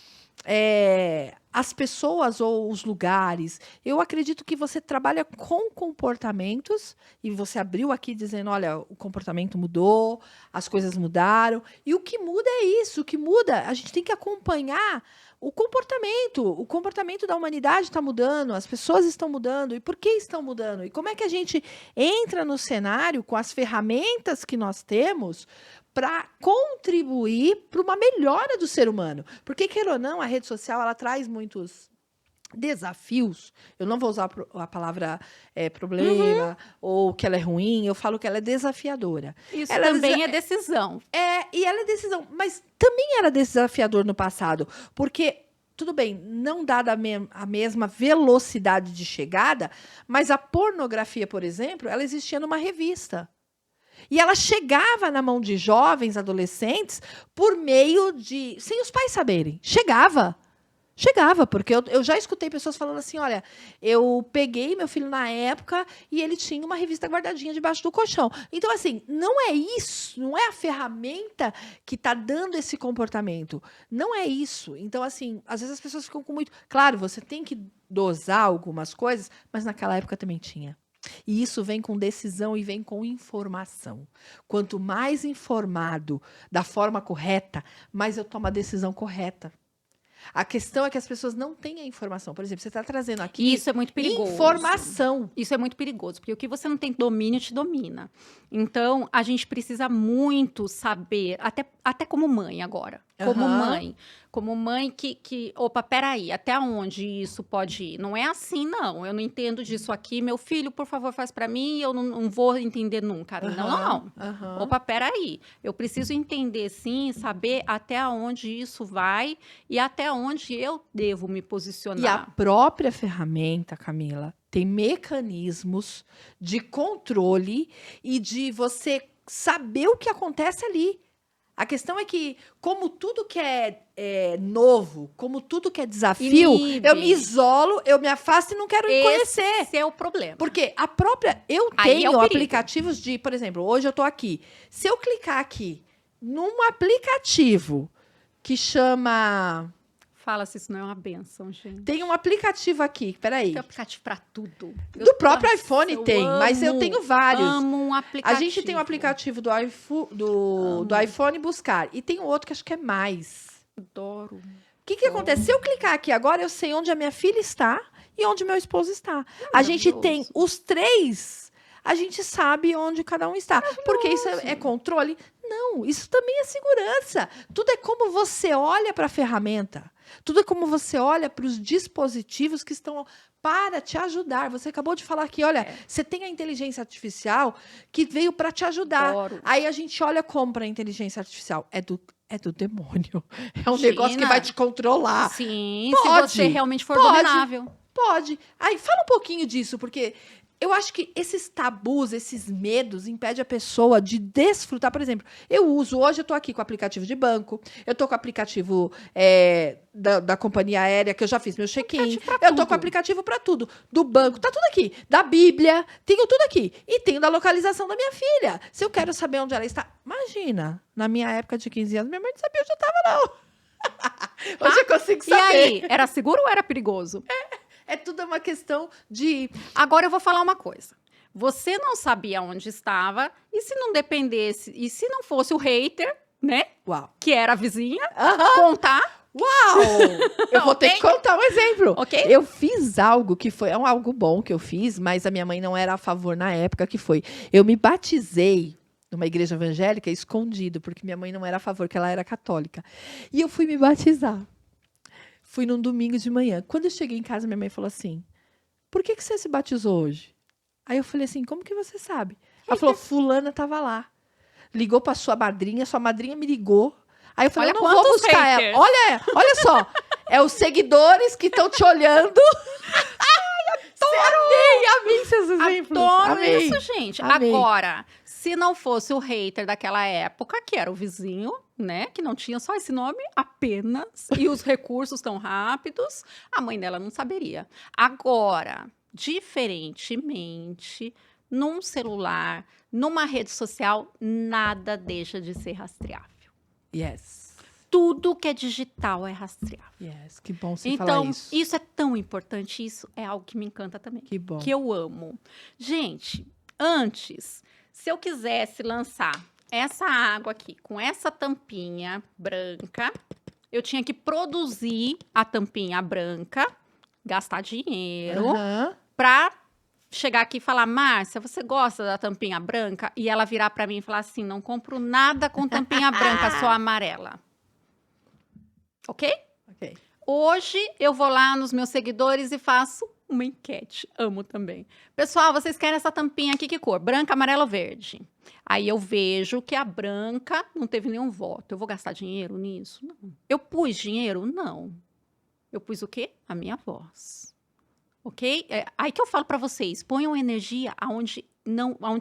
as pessoas ou os lugares. Eu acredito que você trabalha com comportamentos e você abriu aqui dizendo, olha, o comportamento mudou, as coisas mudaram. E o que muda é isso, o que muda, a gente tem que acompanhar o comportamento da humanidade está mudando, as pessoas estão mudando. E por que estão mudando? E como é que a gente entra no cenário com as ferramentas que nós temos para contribuir para uma melhora do ser humano. Porque, queira ou não, a rede social ela traz muitos desafios. Eu não vou usar a palavra problema ou que ela é ruim, eu falo que ela é desafiadora. Isso ela também é decisão. E ela é decisão, mas também era desafiador no passado, porque... Tudo bem, não dada a mesma velocidade de chegada, mas a pornografia, por exemplo, ela existia numa revista. E ela chegava na mão de jovens, adolescentes, por meio de... Sem os pais saberem. Chegava, porque eu já escutei pessoas falando assim, olha, eu peguei meu filho na época e ele tinha uma revista guardadinha debaixo do colchão. Então, assim, não é isso, não é a ferramenta que está dando esse comportamento. Não é isso. Então, assim, às vezes as pessoas ficam com muito... Claro, você tem que dosar algumas coisas, mas naquela época também tinha. E isso vem com decisão e vem com informação. Quanto mais informado da forma correta, mais eu tomo a decisão correta. A questão é que as pessoas não têm a informação. Por exemplo, você está trazendo aqui... Isso é muito perigoso. Informação. Isso é muito perigoso, porque o que você não tem domínio te domina. Então, a gente precisa muito saber, até como mãe agora. Como mãe que... Opa, peraí, até onde isso pode ir? Não é assim, não. Eu não entendo disso aqui. Meu filho, por favor, faz para mim. Eu não vou entender nunca. Não. Opa, peraí. Eu preciso entender, sim, saber até onde isso vai e até onde eu devo me posicionar. E a própria ferramenta, Camila, tem mecanismos de controle e de você saber o que acontece ali. A questão é que, como tudo que é novo, como tudo que é desafio, eu me isolo, eu me afasto e não quero conhecer. Esse é o problema. Porque a própria... Eu tenho aplicativos de... Por exemplo, hoje eu estou aqui. Se eu clicar aqui num aplicativo que chama... Fala se isso não é uma benção, gente. Tem um aplicativo aqui, peraí. Tem aplicativo para tudo. Do próprio iPhone tem, mas eu tenho vários. Amo um aplicativo. A gente tem um aplicativo do iPhone Buscar. E tem outro que acho que é Mais. Adoro. O que acontece? Se eu clicar aqui agora, eu sei onde a minha filha está e onde meu esposo está. A gente tem os três... A gente sabe onde cada um está. Porque isso é controle? Não, isso também é segurança. Tudo é como você olha para a ferramenta. Tudo é como você olha para os dispositivos que estão para te ajudar. Você acabou de falar aqui, olha, você tem a inteligência artificial que veio para te ajudar. Adoro. Aí a gente olha como para a inteligência artificial. É é do demônio. É um negócio que vai te controlar. Sim, Pode, se você realmente for pode. dominável. Pode. Aí, fala um pouquinho disso, porque eu acho que esses tabus, esses medos, impedem a pessoa de desfrutar. Por exemplo, hoje eu tô aqui com o aplicativo de banco, eu tô com o aplicativo da companhia aérea, que eu já fiz meu check-in, eu tô com o aplicativo para tudo, do banco, tá tudo aqui, da Bíblia, tenho tudo aqui. E tenho da localização da minha filha. Se eu quero saber onde ela está, imagina, na minha época de 15 anos, minha mãe não sabia onde eu tava, não. Hoje eu consigo saber. E aí, era seguro ou era perigoso? É tudo uma questão de... Agora eu vou falar uma coisa. Você não sabia onde estava, e se não dependesse, e se não fosse o hater, né? Uau. Que era a vizinha, contar. Uau! Eu vou ter que contar um exemplo. Ok. Eu fiz algo que foi algo bom que eu fiz, mas a minha mãe não era a favor na época, que foi... Eu me batizei numa igreja evangélica escondido, porque minha mãe não era a favor, que ela era católica. E eu fui me batizar. Fui num domingo de manhã. Quando eu cheguei em casa, minha mãe falou assim, por que você se batizou hoje? Aí eu falei assim, como que você sabe? Ela falou, fulana estava lá. Ligou para sua madrinha me ligou. Aí eu falei, Olha, eu não vou buscar haters. ela. Olha só, é os seguidores que estão te olhando. Amei esses exemplos. Adoro Amei. isso, gente. Amei. Agora, se não fosse o hater daquela época, que era o vizinho, né? Que não tinha só esse nome apenas, e os recursos tão rápidos, a mãe dela não saberia. Agora, diferentemente, num celular, numa rede social, nada deixa de ser rastreável. Yes. Tudo que é digital é rastreável. Yes. Que bom você Então, falar isso. isso é tão importante, isso é algo que me encanta também. Que bom. Que eu amo. Gente, antes, se eu quisesse lançar essa água aqui com essa tampinha branca, eu tinha que produzir a tampinha branca, gastar dinheiro, para chegar aqui e falar, Márcia, você gosta da tampinha branca? E ela virar para mim e falar assim, não compro nada com tampinha branca, só amarela. Ok? Ok. Hoje eu vou lá nos meus seguidores e faço uma enquete. Amo também. Pessoal, vocês querem essa tampinha aqui que cor? Branca, amarela ou verde? Aí eu vejo que a branca não teve nenhum voto. Eu vou gastar dinheiro nisso? Não. Eu pus dinheiro? Não. Eu pus o quê? A minha voz. Ok? Aí que eu falo para vocês, ponham energia aonde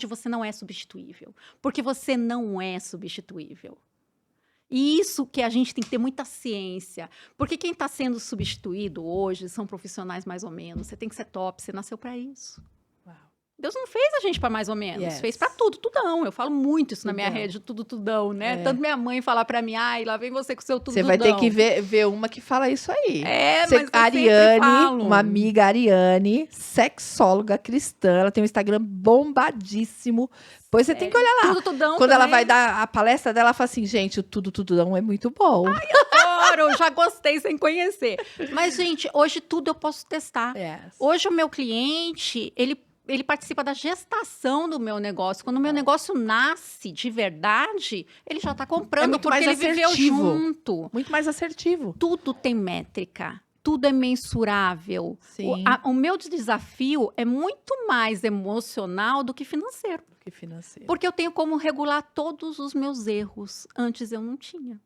você não é substituível. Porque você não é substituível. E isso que a gente tem que ter muita ciência. Porque quem está sendo substituído hoje são profissionais mais ou menos. Você tem que ser top, você nasceu para isso. Uau. Deus não fez a gente para mais ou menos. Yes. Fez para tudo, tudão. Eu falo muito isso na minha Tudão. rede, tudo, tudão, né? É. Tanto minha mãe fala para mim, ai, lá vem você com o seu tudo, Você vai ter tudão. que ver uma que fala isso aí. É, Você- mas eu a sempre Ariane, falo. uma amiga Ariane, sexóloga cristã, ela tem um Instagram bombadíssimo. Pois você tem que olhar lá. Tudo, tudão Quando ela também. vai dar a palestra dela, ela fala assim, gente, o tudo, tudão é muito bom. Adoro, já gostei sem conhecer. Mas, gente, hoje tudo eu posso testar. Yes. Hoje o meu cliente, ele participa da gestação do meu negócio. Quando o meu negócio nasce de verdade, ele já está comprando, muito porque mais ele viveu assertivo. junto. Muito mais assertivo. Tudo tem métrica. Tudo é mensurável. Sim. O meu desafio é muito mais emocional do que financeiro. Que financeiro. Porque eu tenho como regular todos os meus erros. Antes eu não tinha.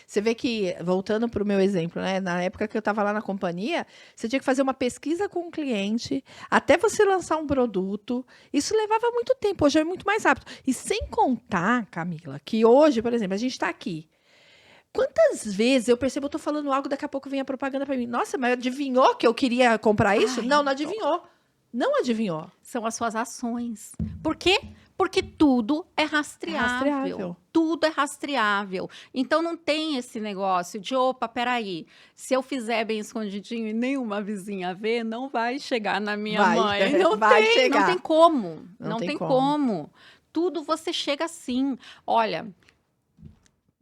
Você vê que, voltando para o meu exemplo, né? Na época que eu estava lá na companhia, você tinha que fazer uma pesquisa com o cliente, até você lançar um produto. Isso levava muito tempo, hoje é muito mais rápido. E sem contar, Camila, que hoje, por exemplo, a gente está aqui. Quantas vezes eu percebo, eu tô falando algo, daqui a pouco vem a propaganda para mim. Nossa, mas adivinhou que eu queria comprar isso? Ai, Não adivinhou. Não adivinhou. São as suas ações. Por quê? Porque tudo é rastreável. Rastreável. Tudo é rastreável. Então não tem esse negócio de, opa, peraí, se eu fizer bem escondidinho e nenhuma vizinha vê, não vai chegar na minha Vai, mãe. vai chegar. Não tem como. Não Não tem tem como. como. Tudo você chega assim. Olha,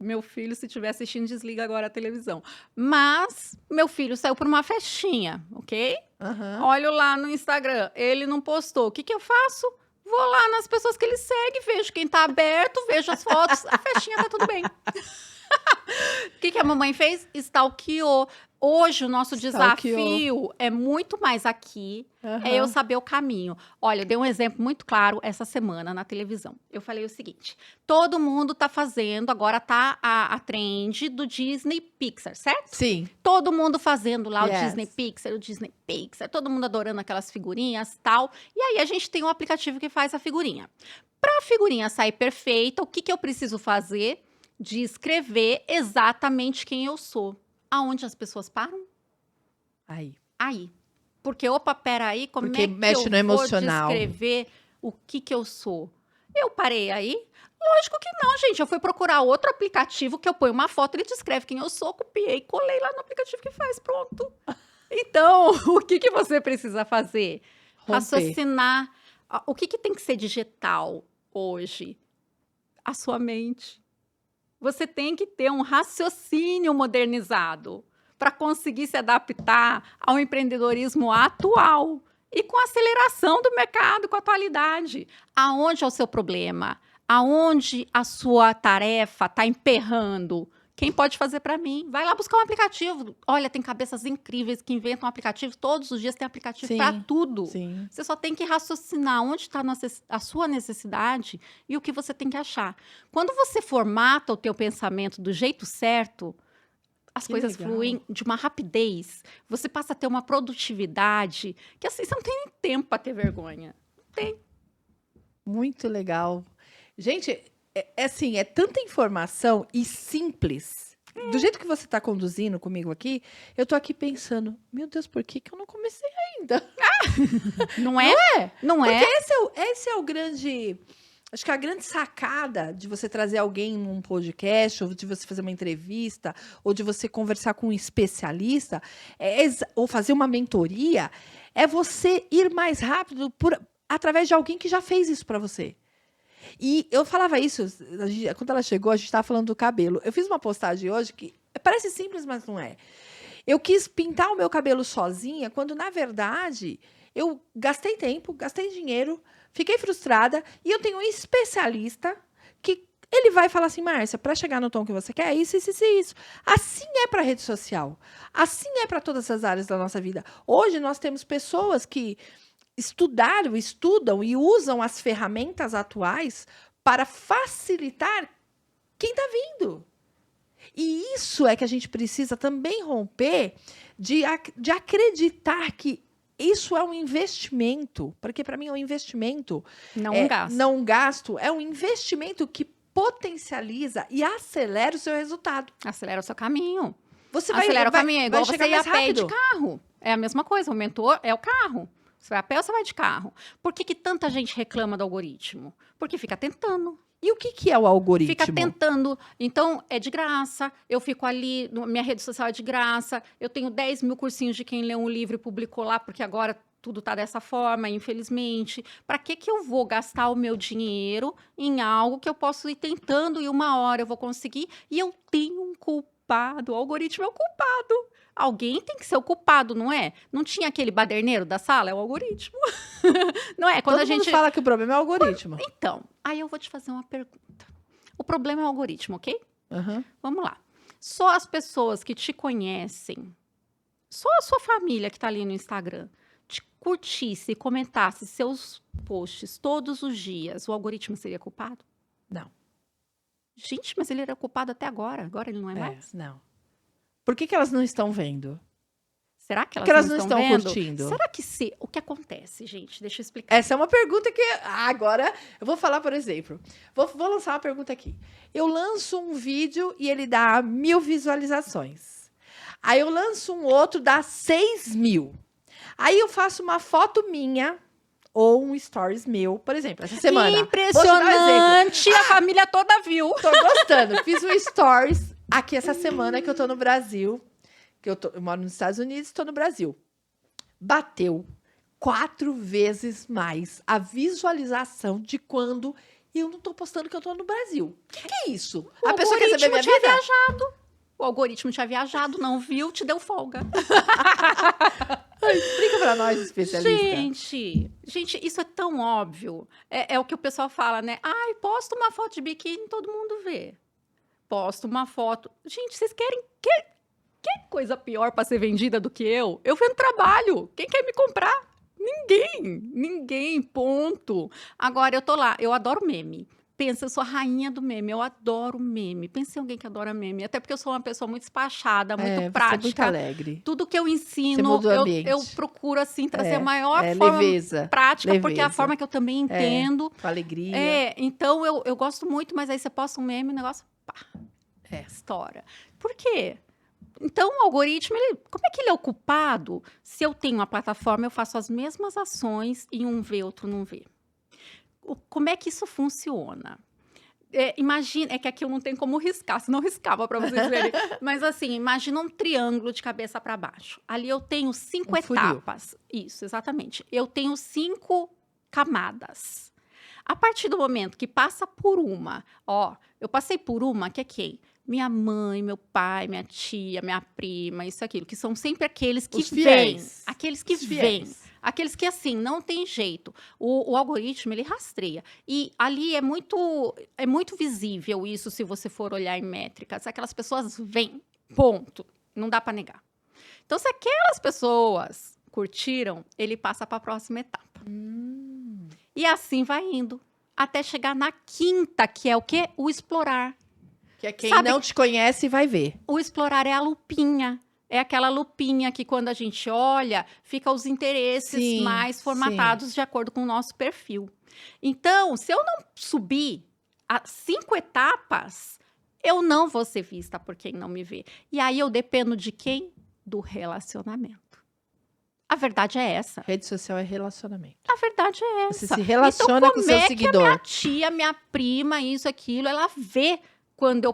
meu filho, se estiver assistindo, desliga agora a televisão. Mas meu filho saiu para uma festinha, ok? Aham. Olho lá no Instagram, ele não postou. O que eu faço? Vou lá nas pessoas que ele segue, vejo quem tá aberto, vejo as fotos, a festinha tá tudo bem. O que a mamãe fez? Stalkeou. Hoje o nosso Stalkeou. desafio é muito mais aqui, Aham. é eu saber o caminho. Olha, eu dei um exemplo muito claro essa semana na televisão. Eu falei o seguinte: todo mundo tá fazendo, agora tá a trend do Disney Pixar, certo? Sim. Todo mundo fazendo lá Yes. o Disney Pixar, todo mundo adorando aquelas figurinhas e tal. E aí a gente tem um aplicativo que faz a figurinha. Para a figurinha sair perfeita, o que, que eu preciso fazer? De escrever exatamente quem eu sou. Aonde as pessoas param? Aí. Aí. Porque, opa, peraí, como Porque é que mexe eu no vou emocional. descrever o que eu sou? Eu parei aí? Lógico que não, gente. Eu fui procurar outro aplicativo que eu ponho uma foto, ele descreve quem eu sou, copiei, colei lá no aplicativo que faz, pronto. Então, o que você precisa fazer? Romper. Raciocinar. O que tem que ser digital hoje? A sua mente. Você tem que ter um raciocínio modernizado para conseguir se adaptar ao empreendedorismo atual e com a aceleração do mercado, com a atualidade. Aonde é o seu problema? Aonde a sua tarefa está emperrando? Quem pode fazer para mim? Vai lá buscar um aplicativo. Olha, tem cabeças incríveis que inventam aplicativos. Todos os dias tem aplicativo para tudo. Sim. Você só tem que raciocinar onde está a sua necessidade e o que você tem que achar. Quando você formata o teu pensamento do jeito certo, as Que coisas legal. fluem de uma rapidez. Você passa a ter uma produtividade que assim, você não tem nem tempo para ter vergonha. Não tem. Muito legal. Gente, é assim, é tanta informação e simples. Do jeito que você está conduzindo comigo aqui, eu tô aqui pensando, meu Deus, por que eu não comecei ainda? Não é? Não é? Esse é o grande... Acho que a grande sacada de você trazer alguém num podcast, ou de você fazer uma entrevista, ou de você conversar com um especialista, ou fazer uma mentoria, é você ir mais rápido através de alguém que já fez isso para você. E eu falava isso, quando ela chegou, a gente estava falando do cabelo. Eu fiz uma postagem hoje que parece simples, mas não é. Eu quis pintar o meu cabelo sozinha, quando, na verdade, eu gastei tempo, gastei dinheiro, fiquei frustrada, e eu tenho um especialista que ele vai falar assim, Márcia, para chegar no tom que você quer, isso. Assim é para a rede social. Assim é para todas as áreas da nossa vida. Hoje, nós temos pessoas que estudam e usam as ferramentas atuais para facilitar quem está vindo. E isso é que a gente precisa também romper de acreditar que isso é um investimento, porque para mim é um investimento. Não um gasto. Não um gasto, é um investimento que potencializa e acelera o seu resultado. Acelera o seu caminho. Você Acelera o caminho, é igual você ir a pé rápido. de carro. É a mesma coisa, o mentor é o carro. Você vai a pé ou você vai de carro? Por que tanta gente reclama do algoritmo? Porque fica tentando. E o que é o algoritmo? Fica tentando. Então, é de graça. Eu fico ali, minha rede social é de graça. Eu tenho 10 mil cursinhos de quem lê um livro e publicou lá, porque agora tudo tá dessa forma, infelizmente. Para que eu vou gastar o meu dinheiro em algo que eu posso ir tentando e uma hora eu vou conseguir? E eu tenho um culpado. O algoritmo é o culpado. Alguém tem que ser o culpado, não é? Não tinha aquele baderneiro da sala? É o algoritmo. Não é? Quando Todo mundo fala que o problema é o algoritmo. Então, aí eu vou te fazer uma pergunta. O problema é o algoritmo, ok? Uhum. Vamos lá. Só as pessoas que te conhecem, só a sua família que está ali no Instagram, te curtisse e comentasse seus posts todos os dias, o algoritmo seria culpado? Não. Gente, mas ele era culpado até agora. Agora ele não é mais? Não. Por que elas não estão vendo? Será que Porque elas não estão estão vendo? curtindo. Será que o que acontece, gente? Deixa eu explicar. Essa é uma pergunta que... agora, eu vou falar, por exemplo. Vou lançar uma pergunta aqui. Eu lanço um vídeo e ele dá 1000 visualizações. Aí eu lanço um outro, dá 6.000. Aí eu faço uma foto minha ou um stories meu, por exemplo, essa semana. Impressionante! A família toda viu. Tô gostando. Fiz um stories aqui essa semana que eu tô no Brasil. Eu moro nos Estados Unidos, estou no Brasil. Bateu 4 vezes mais a visualização de quando eu não tô postando que eu tô no Brasil. Que é isso? A pessoa quer saber minha vida? Viajado. O algoritmo tinha viajado, não viu, te deu folga. Explica pra nós, especialista. Gente, isso é tão óbvio. É o que o pessoal fala, né? Ai, posta uma foto de biquíni, todo mundo vê. Posta uma foto. Gente, vocês querem... quer coisa pior para ser vendida do que eu? Eu vendo trabalho. Quem quer me comprar? Ninguém, ponto. Agora eu tô lá, eu adoro meme. Pensa, eu sou a rainha do meme, eu adoro meme. Pensa em alguém que adora meme, até porque eu sou uma pessoa muito despachada, muito Você é muito prática. alegre. Tudo que eu Você ensino, muda o eu ambiente. procuro assim trazer a maior forma Leveza. prática, porque é a Leveza. forma que eu também entendo. Com alegria. Então eu gosto muito, mas aí você posta um meme, o negócio, pá, estoura. Por quê? Então, o algoritmo, como é que ele é ocupado? Se eu tenho uma plataforma, eu faço as mesmas ações e um vê, outro não vê. Como é que isso funciona? Imagina, é que aqui eu não tenho como riscar, senão eu riscava para vocês verem. Mas assim, imagina um triângulo de cabeça para baixo. Ali eu tenho 5 etapas. Isso, exatamente. Eu tenho 5 camadas. A partir do momento que passa por uma, eu passei por uma, que é quem? Minha mãe, meu pai, minha tia, minha prima, isso, aquilo, que são sempre aqueles que vêm. Aqueles que vêm. Aqueles que, assim, não tem jeito. O algoritmo, ele rastreia. E ali é muito visível isso, se você for olhar em métricas. Aquelas pessoas vêm, ponto. Não dá para negar. Então, se aquelas pessoas curtiram, ele passa para a próxima etapa. E assim vai indo. Até chegar na 5ª, que é o quê? O explorar. Que é quem não te conhece vai ver. O explorar é a lupinha. É aquela lupinha que quando a gente olha, fica os interesses mais formatados de acordo com o nosso perfil. Então, se eu não subir as 5 etapas, eu não vou ser vista por quem não me vê. E aí eu dependo de quem? Do relacionamento. A verdade é essa. Rede social é relacionamento. A verdade é essa. Você se relaciona com o seu seguidor. Como é que a minha tia, minha prima, isso, aquilo, ela vê quando eu